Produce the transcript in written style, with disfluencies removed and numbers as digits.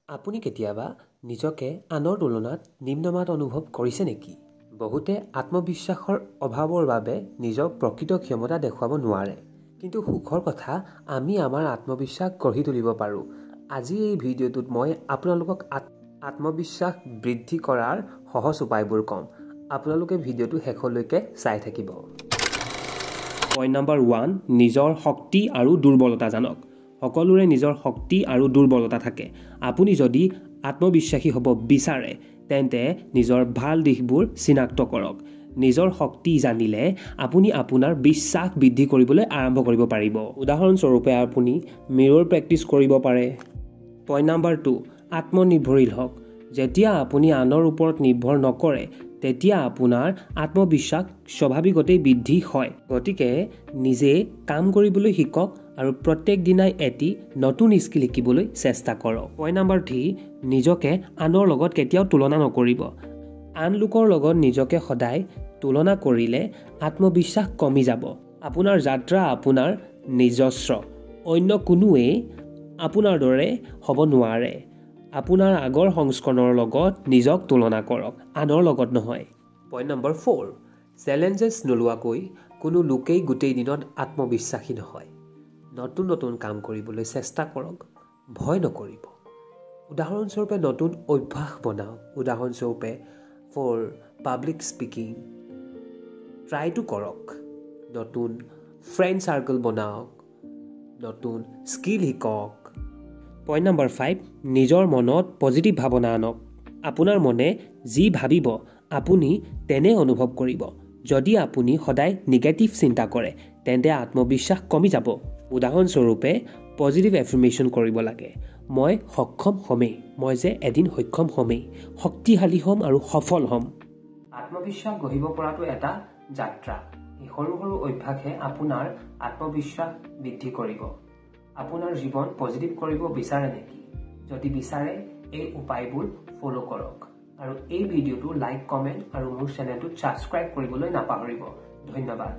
আপুনি কেতিয়াবা নিজকে আনৰ তুলনাত নিম্নমাত অনুভৱ কৰিছে নেকি? বহুতে আত্মবিশ্বাসৰ অভাৱৰ বাবে নিজৰ প্ৰকৃত ক্ষমতা দেখুৱাব নোৱাৰে। কিন্তু সুখৰ কথা, আমি আমাৰ আত্মবিশ্বাস গঢ়ি তুলিব পাৰোঁ। আজি এই ভিডিঅ'টোত মই আপোনালোকক আত্মবিশ্বাস বৃদ্ধি কৰাৰ সহজ উপায়বোৰ ক'ম। আপোনালোকে ভিডিঅ'টো শেষলৈকে চাই থাকিব। পইণ্ট নম্বৰ 1, নিজৰ শক্তি আৰু দুৰ্বলতা জানক। সকলোৰে নিজৰ শক্তি আৰু দুৰ্বলতা থাকে। আপুনি যদি আত্মবিশ্বাসী হ'ব বিচাৰে তেন্তে নিজৰ ভাল দিশবোৰ চিনাক্ত কৰক। নিজৰ শক্তি জানিলে আপুনি আপোনাৰ বিশ্বাস বৃদ্ধি কৰিবলৈ আৰম্ভ কৰিব পাৰিব। উদাহৰণস্বৰূপে আপুনি মিৰৰ প্ৰেক্টিচ কৰিব পাৰে। পইণ্ট নম্বৰ 2, আত্মনিৰ্ভৰশীল হওক। যেতিয়া আপুনি আনৰ ওপৰত নিৰ্ভৰ নকৰে তেতিয়া আপোনাৰ আত্মবিশ্বাস স্বাভাৱিকতেই বৃদ্ধি হয়। গতিকে নিজে কাম কৰিবলৈ শিকক আৰু প্ৰত্যেক দিনাই এটি নতুন স্কিল শিকিবলৈ চেষ্টা কৰক। পইণ্ট নম্বৰ 3, নিজকে আনৰ লগত কেতিয়াও তুলনা নকৰিব। আন লোকৰ লগত নিজকে সদায় তুলনা কৰিলে আত্মবিশ্বাস কমি যাব। আপোনাৰ যাত্ৰা আপোনাৰ নিজস্ব, অন্য কোনোৱে আপোনাৰ দৰে হ'ব নোৱাৰে। আপোনাৰ আগৰ সংস্কৰণৰ লগত নিজক তুলনা কৰক, আনৰ লগত নহয়। পইণ্ট নম্বৰ 4, চেলেঞ্জেছ নোলোৱাকৈ কোনো লোকেই গোটেই দিনত আত্মবিশ্বাসী নহয়। নতুন নতুন কাম কৰিবলৈ চেষ্টা কৰক, ভয় নকৰিব। উদাহৰণস্বৰূপে নতুন অভ্যাস বনাওক। উদাহৰণস্বৰূপে ফৰ পাব্লিক স্পিকিং ট্ৰাইটো কৰক। নতুন ফ্ৰেণ্ড চাৰ্কেল বনাওক, নতুন স্কিল শিকক। পইণ্ট নম্বৰ 5, নিজৰ মনত পজিটিভ ভাৱনা আনক। আপোনাৰ মনে যি ভাবিব আপুনি তেনে অনুভৱ কৰিব। যদি আপুনি সদায় নিগেটিভ চিন্তা কৰে তেন্তে আত্মবিশ্বাস কমি যাব। উদাহৰণস্বৰূপে পজিটিভ এফাৰ্মেশ্যন কৰিব লাগে। মই সক্ষম হ'মেই, মই যে এদিন সক্ষম হ'মেই, শক্তিশালী হ'ম আৰু সফল হ'ম। আত্মবিশ্বাস গঢ়িব পৰাটো এটা যাত্ৰা। এই সৰু সৰু অভ্যাসে আপোনাৰ আত্মবিশ্বাস বৃদ্ধি কৰিব। আপোনাৰ জীৱন পজিটিভ কৰিব বিচাৰে নেকি? যদি বিচাৰে এই উপায়বোৰ ফ'ল' কৰক আৰু এই ভিডিঅ'টো লাইক, কমেণ্ট আৰু মোৰ চেনেলটো ছাবস্ক্ৰাইব কৰিবলৈ নাপাহৰিব। ধন্যবাদ।